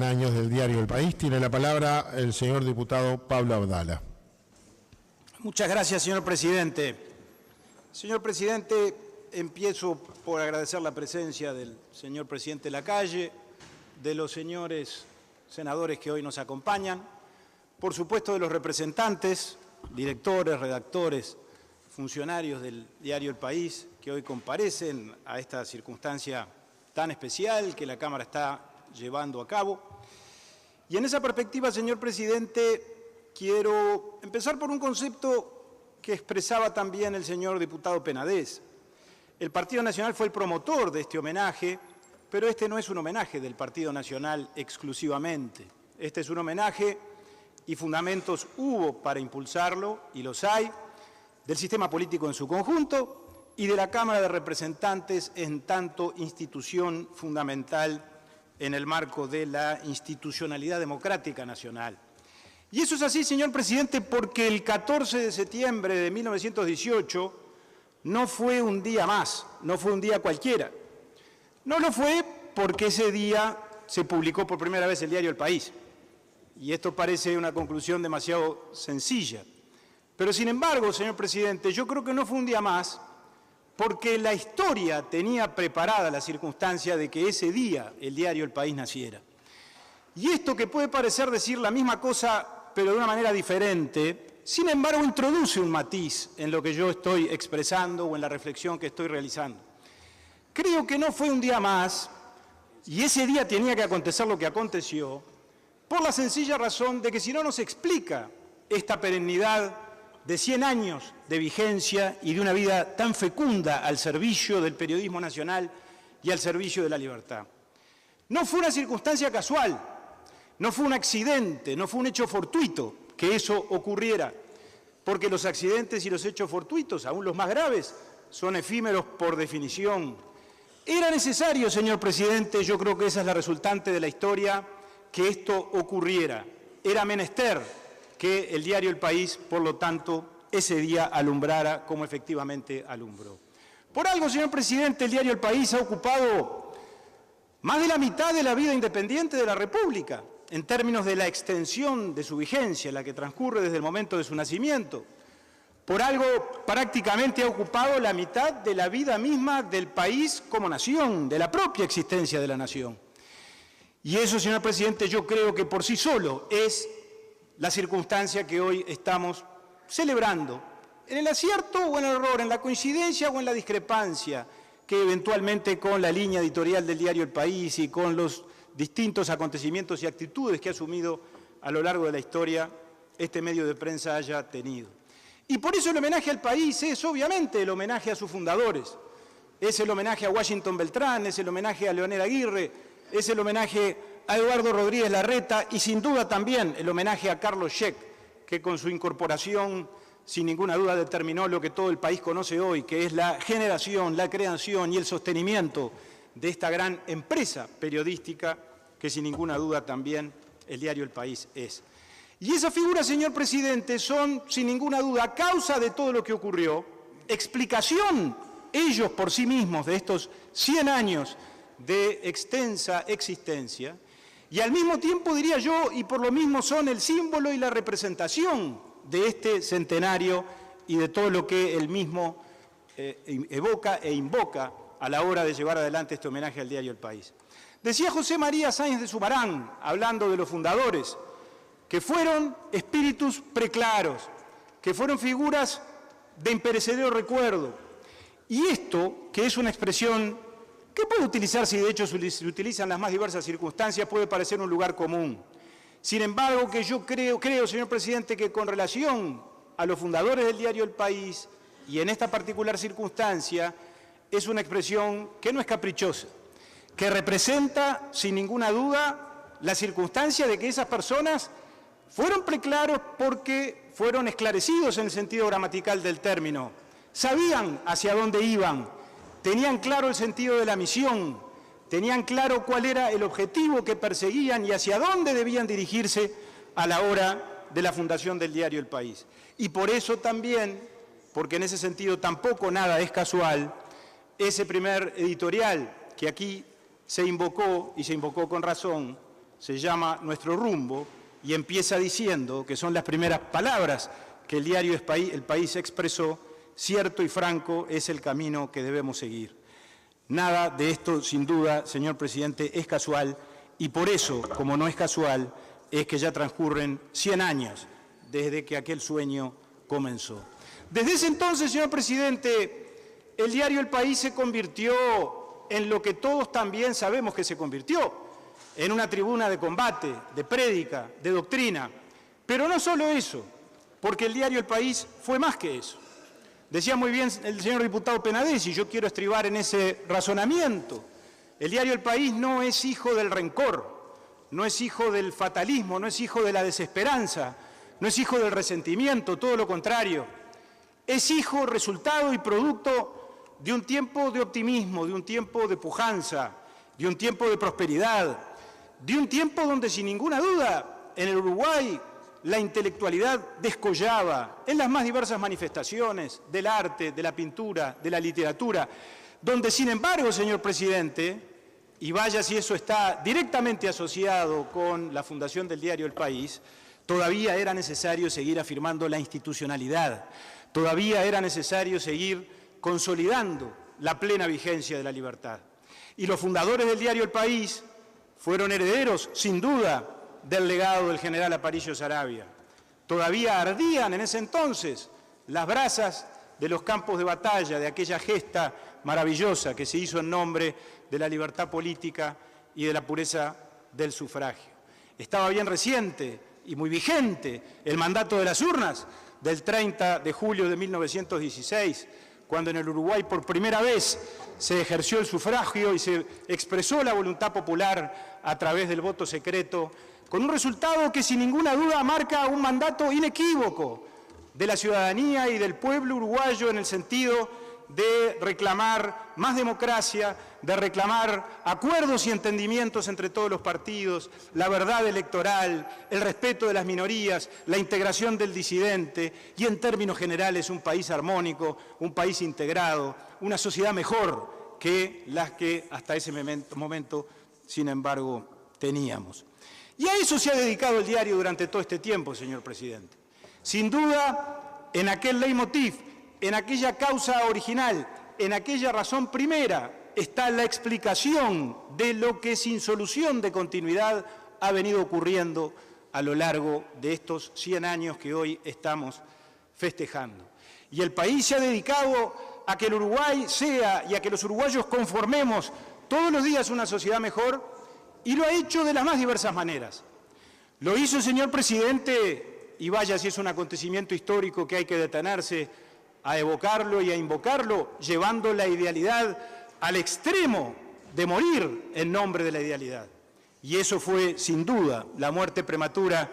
años del diario El País. Tiene la palabra el señor diputado Pablo Abdala. Muchas gracias, señor presidente. Señor presidente, empiezo por agradecer la presencia del señor presidente Lacalle, de los señores senadores que hoy nos acompañan, por supuesto de los representantes, directores, redactores, funcionarios del diario El País que hoy comparecen a esta circunstancia tan especial que la Cámara está llevando a cabo. Y en esa perspectiva, señor presidente, quiero empezar por un concepto que expresaba también el señor diputado Penades. El Partido Nacional fue el promotor de este homenaje, pero este no es un homenaje del Partido Nacional exclusivamente. Este es un homenaje, y fundamentos hubo para impulsarlo, y los hay, del sistema político en su conjunto y de la Cámara de Representantes en tanto institución fundamental en el marco de la institucionalidad democrática nacional. Y eso es así, señor presidente, porque el 14 de septiembre de 1918 no fue un día más, no fue un día cualquiera. No lo fue porque ese día se publicó por primera vez el diario El País. Y esto parece una conclusión demasiado sencilla. Pero sin embargo, señor presidente, yo creo que no fue un día más porque la historia tenía preparada la circunstancia de que ese día el diario El País naciera. Y esto, que puede parecer decir la misma cosa pero de una manera diferente, sin embargo introduce un matiz en lo que yo estoy expresando o en la reflexión que estoy realizando. Creo que no fue un día más, y ese día tenía que acontecer lo que aconteció, por la sencilla razón de que si no nos explica esta perennidad de 100 años de vigencia y de una vida tan fecunda al servicio del periodismo nacional y al servicio de la libertad. No fue una circunstancia casual, no fue un accidente, no fue un hecho fortuito que eso ocurriera, porque los accidentes y los hechos fortuitos, aún los más graves, son efímeros por definición. Era necesario, señor presidente, yo creo que esa es la resultante de la historia, que esto ocurriera. Era menester que el diario El País, por lo tanto, ese día alumbrara como efectivamente alumbró. Por algo, señor presidente, el diario El País ha ocupado más de la mitad de la vida independiente de la República, en términos de la extensión de su vigencia, la que transcurre desde el momento de su nacimiento. Por algo, prácticamente ha ocupado la mitad de la vida misma del país como nación, de la propia existencia de la nación. Y eso, señor presidente, yo creo que por sí solo es la circunstancia que hoy estamos celebrando, en el acierto o en el error, en la coincidencia o en la discrepancia, que eventualmente con la línea editorial del diario El País y con los distintos acontecimientos y actitudes que ha asumido a lo largo de la historia este medio de prensa haya tenido. Y por eso el homenaje al país es obviamente el homenaje a sus fundadores, es el homenaje a Washington Beltrán, es el homenaje a Leonel Aguirre, es el homenaje a Eduardo Rodríguez Larreta y sin duda también el homenaje a Carlos Scheck, que con su incorporación sin ninguna duda determinó lo que todo el país conoce hoy, que es la generación, la creación y el sostenimiento de esta gran empresa periodística que sin ninguna duda también el diario El País es. Y esas figuras, señor presidente, son sin ninguna duda causa de todo lo que ocurrió, explicación ellos por sí mismos de estos 100 años de extensa existencia, y al mismo tiempo, diría yo, y por lo mismo son el símbolo y la representación de este centenario y de todo lo que él mismo evoca e invoca a la hora de llevar adelante este homenaje al diario El País. Decía José María Sáenz de Sumarán, hablando de los fundadores, que fueron espíritus preclaros, que fueron figuras de imperecedero recuerdo. Y esto, que es una expresión que puede utilizarse, y de hecho se utiliza en las más diversas circunstancias, puede parecer un lugar común. Sin embargo, que yo creo, señor presidente, que con relación a los fundadores del diario El País, y en esta particular circunstancia, es una expresión que no es caprichosa, que representa, sin ninguna duda, la circunstancia de que esas personas fueron preclaros porque fueron esclarecidos en el sentido gramatical del término, sabían hacia dónde iban, tenían claro el sentido de la misión, tenían claro cuál era el objetivo que perseguían y hacia dónde debían dirigirse a la hora de la fundación del diario El País. Y por eso también, porque en ese sentido tampoco nada es casual, ese primer editorial que aquí se invocó, y se invocó con razón, se llama Nuestro Rumbo y empieza diciendo, que son las primeras palabras que el diario El País expresó: cierto y franco es el camino que debemos seguir. Nada de esto, sin duda, señor presidente, es casual, y por eso, como no es casual, es que ya transcurren 100 años desde que aquel sueño comenzó. Desde ese entonces, señor presidente, el diario El País se convirtió en lo que todos también sabemos que se convirtió, en una tribuna de combate, de prédica, de doctrina. Pero no solo eso, porque el diario El País fue más que eso. Decía muy bien el señor diputado Penades, y yo quiero estribar en ese razonamiento: el diario El País no es hijo del rencor, no es hijo del fatalismo, no es hijo de la desesperanza, no es hijo del resentimiento, todo lo contrario. Es hijo, resultado y producto de un tiempo de optimismo, de un tiempo de pujanza, de un tiempo de prosperidad, de un tiempo donde, sin ninguna duda, en el Uruguay la intelectualidad descollaba en las más diversas manifestaciones del arte, de la pintura, de la literatura, donde, sin embargo, señor presidente, y vaya si eso está directamente asociado con la fundación del diario El País, todavía era necesario seguir afirmando la institucionalidad, todavía era necesario seguir consolidando la plena vigencia de la libertad. Y los fundadores del diario El País fueron herederos, sin duda, del legado del general Aparicio Saravia. Todavía ardían en ese entonces las brasas de los campos de batalla, de aquella gesta maravillosa que se hizo en nombre de la libertad política y de la pureza del sufragio. Estaba bien reciente y muy vigente el mandato de las urnas del 30 de julio de 1916, cuando en el Uruguay por primera vez se ejerció el sufragio y se expresó la voluntad popular a través del voto secreto, con un resultado que sin ninguna duda marca un mandato inequívoco de la ciudadanía y del pueblo uruguayo en el sentido de reclamar más democracia, de reclamar acuerdos y entendimientos entre todos los partidos, la verdad electoral, el respeto de las minorías, la integración del disidente y, en términos generales, un país armónico, un país integrado, una sociedad mejor que las que hasta ese momento, sin embargo, teníamos. Y a eso se ha dedicado el diario durante todo este tiempo, señor presidente. Sin duda, en aquel leitmotiv, en aquella causa original, en aquella razón primera, está la explicación de lo que sin solución de continuidad ha venido ocurriendo a lo largo de estos 100 años que hoy estamos festejando. Y el país se ha dedicado a que el Uruguay sea y a que los uruguayos conformemos todos los días una sociedad mejor, y lo ha hecho de las más diversas maneras. Lo hizo, señor presidente, y vaya si es un acontecimiento histórico que hay que detenerse a evocarlo y a invocarlo, llevando la idealidad al extremo de morir en nombre de la idealidad. Y eso fue, sin duda, la muerte prematura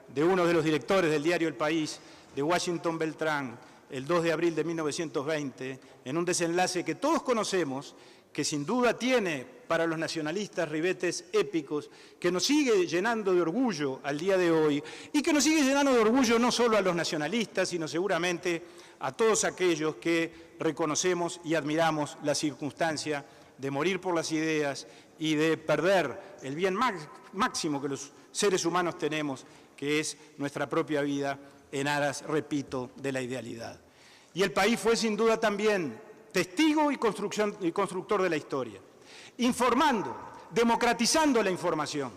de uno de los directores del diario El País, de Washington Beltrán, el 2 de abril de 1920, en un desenlace que todos conocemos, que sin duda tiene para los nacionalistas ribetes épicos, que nos sigue llenando de orgullo al día de hoy, y que nos sigue llenando de orgullo no solo a los nacionalistas, sino seguramente a todos aquellos que reconocemos y admiramos la circunstancia de morir por las ideas y de perder el bien máximo que los seres humanos tenemos, que es nuestra propia vida, en aras, repito, de la idealidad. Y el país fue sin duda también testigo y constructor de la historia, informando, democratizando la información.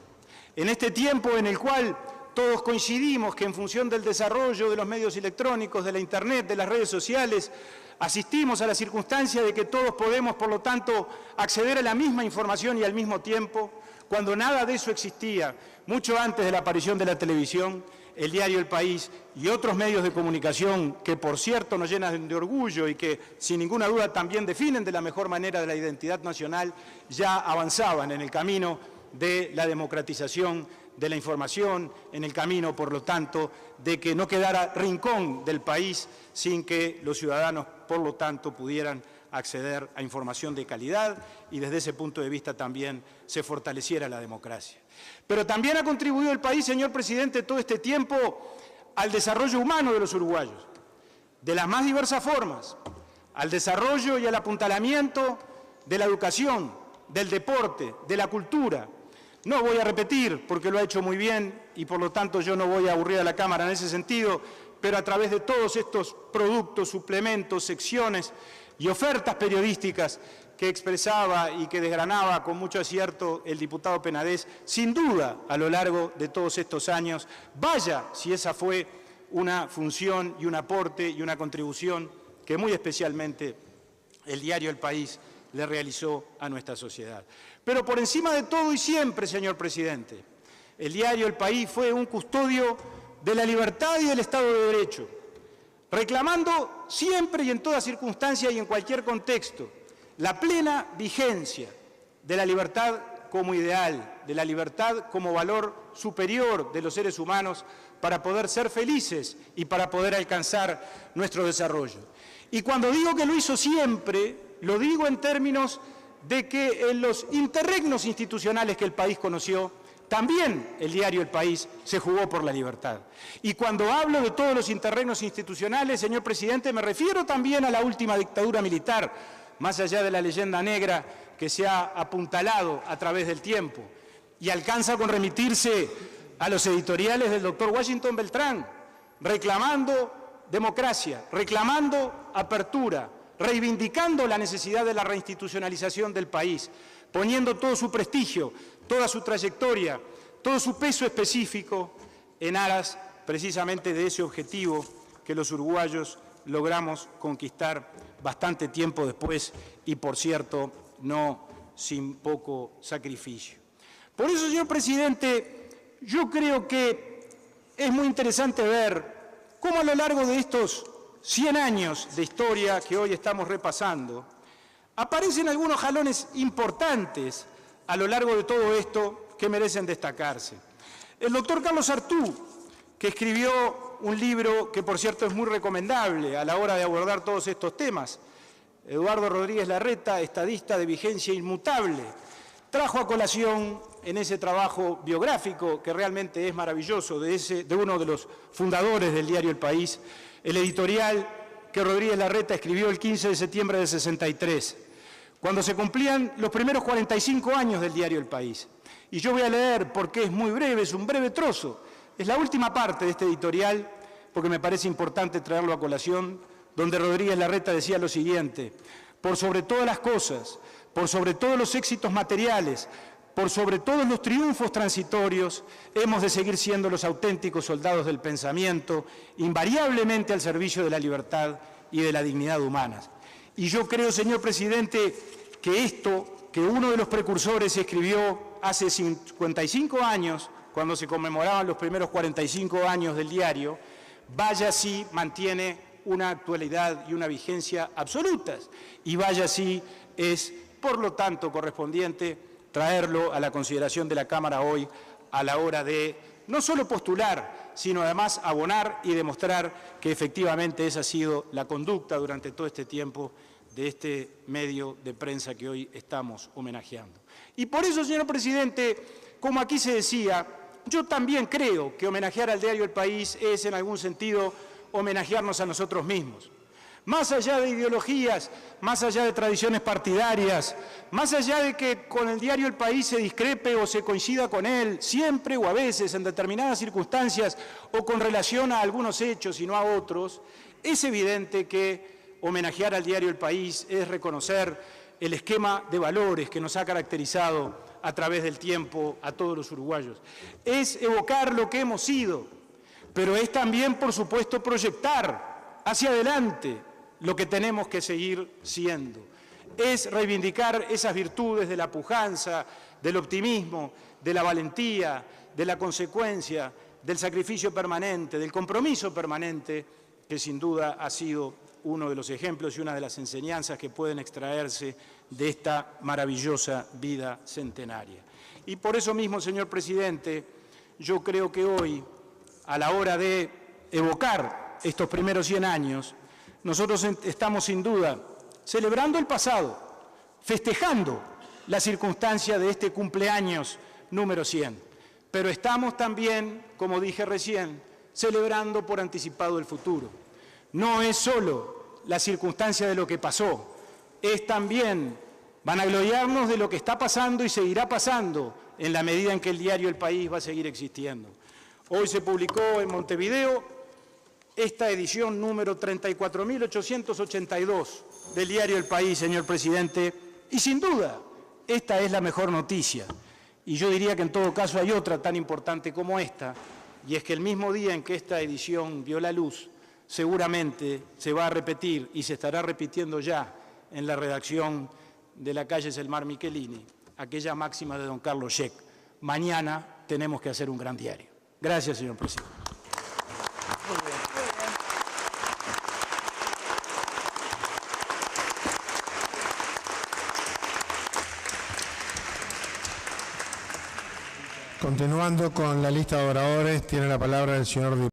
En este tiempo en el cual todos coincidimos que en función del desarrollo de los medios electrónicos, de la Internet, de las redes sociales, asistimos a la circunstancia de que todos podemos, por lo tanto, acceder a la misma información y al mismo tiempo, cuando nada de eso existía, mucho antes de la aparición de la televisión, el diario El País y otros medios de comunicación que, por cierto, nos llenan de orgullo y que, sin ninguna duda, también definen de la mejor manera de la identidad nacional, ya avanzaban en el camino de la democratización de la información, en el camino, por lo tanto, de que no quedara rincón del país sin que los ciudadanos, por lo tanto, pudieran acceder a información de calidad y desde ese punto de vista también se fortaleciera la democracia. Pero también ha contribuido el país, señor presidente, todo este tiempo al desarrollo humano de los uruguayos, de las más diversas formas, al desarrollo y al apuntalamiento de la educación, del deporte, de la cultura, No voy a repetir, porque lo ha hecho muy bien y por lo tanto yo no voy a aburrir a la Cámara en ese sentido, pero a través de todos estos productos, suplementos, secciones y ofertas periodísticas que expresaba y que desgranaba con mucho acierto el diputado Penades, sin duda, a lo largo de todos estos años, vaya si esa fue una función y un aporte y una contribución que muy especialmente el diario El País le realizó a nuestra sociedad. Pero por encima de todo y siempre, señor presidente, el diario El País fue un custodio de la libertad y del Estado de Derecho, reclamando siempre y en toda circunstancia y en cualquier contexto la plena vigencia de la libertad como ideal, de la libertad como valor superior de los seres humanos para poder ser felices y para poder alcanzar nuestro desarrollo. Y cuando digo que lo hizo siempre, lo digo en términos de que en los interregnos institucionales que el país conoció, también el diario El País se jugó por la libertad. Y cuando hablo de todos los interregnos institucionales, señor presidente, me refiero también a la última dictadura militar, más allá de la leyenda negra que se ha apuntalado a través del tiempo, y alcanza con remitirse a los editoriales del doctor Washington Beltrán, reclamando democracia, reclamando apertura, reivindicando la necesidad de la reinstitucionalización del país, poniendo todo su prestigio, toda su trayectoria, todo su peso específico en aras precisamente de ese objetivo que los uruguayos logramos conquistar bastante tiempo después y, por cierto, no sin poco sacrificio. Por eso, señor presidente, yo creo que es muy interesante ver cómo a lo largo de estos 100 años de historia que hoy estamos repasando, aparecen algunos jalones importantes a lo largo de todo esto que merecen destacarse. El doctor Carlos Artú, que escribió un libro que, por cierto, es muy recomendable a la hora de abordar todos estos temas, Eduardo Rodríguez Larreta, estadista de vigencia inmutable, trajo a colación en ese trabajo biográfico, que realmente es maravilloso, de uno de los fundadores del diario El País, el editorial que Rodríguez Larreta escribió el 15 de septiembre del 63, cuando se cumplían los primeros 45 años del diario El País. Y yo voy a leer, porque es muy breve, es un breve trozo, es la última parte de este editorial, porque me parece importante traerlo a colación, donde Rodríguez Larreta decía lo siguiente: por sobre todas las cosas, por sobre todos los éxitos materiales, por sobre todos los triunfos transitorios, hemos de seguir siendo los auténticos soldados del pensamiento, invariablemente al servicio de la libertad y de la dignidad humanas. Y yo creo, señor presidente, que esto que uno de los precursores escribió hace 55 años, cuando se conmemoraban los primeros 45 años del diario, vaya si mantiene una actualidad y una vigencia absolutas, y vaya si es, por lo tanto, correspondiente traerlo a la consideración de la Cámara hoy a la hora de no solo postular, sino además abonar y demostrar que efectivamente esa ha sido la conducta durante todo este tiempo de este medio de prensa que hoy estamos homenajeando. Y por eso, señor presidente, como aquí se decía, yo también creo que homenajear al diario El País es, en algún sentido, homenajearnos a nosotros mismos. Más allá de ideologías, más allá de tradiciones partidarias, más allá de que con el diario El País se discrepe o se coincida con él, siempre o a veces, en determinadas circunstancias, o con relación a algunos hechos y no a otros, es evidente que homenajear al diario El País es reconocer el esquema de valores que nos ha caracterizado a través del tiempo a todos los uruguayos. Es evocar lo que hemos sido, pero es también, por supuesto, proyectar hacia adelante lo que tenemos que seguir siendo. Es reivindicar esas virtudes de la pujanza, del optimismo, de la valentía, de la consecuencia, del sacrificio permanente, del compromiso permanente, que sin duda ha sido uno de los ejemplos y una de las enseñanzas que pueden extraerse de esta maravillosa vida centenaria. Y por eso mismo, señor presidente, yo creo que hoy, a la hora de evocar estos primeros 100 años, nosotros estamos sin duda celebrando el pasado, festejando la circunstancia de este cumpleaños número 100, pero estamos también, como dije recién, celebrando por anticipado el futuro. No es solo la circunstancia de lo que pasó, es también vanagloriarnos de lo que está pasando y seguirá pasando en la medida en que el diario El País va a seguir existiendo. Hoy se publicó en Montevideo esta edición número 34.882 del diario El País, señor presidente, y sin duda esta es la mejor noticia. Y yo diría que en todo caso hay otra tan importante como esta, y es que el mismo día en que esta edición vio la luz, seguramente se va a repetir y se estará repitiendo ya en la redacción de la calle Selmar Michelini, aquella máxima de don Carlos Scheck: mañana tenemos que hacer un gran diario. Gracias, señor presidente. Continuando con la lista de oradores, tiene la palabra el señor diputado.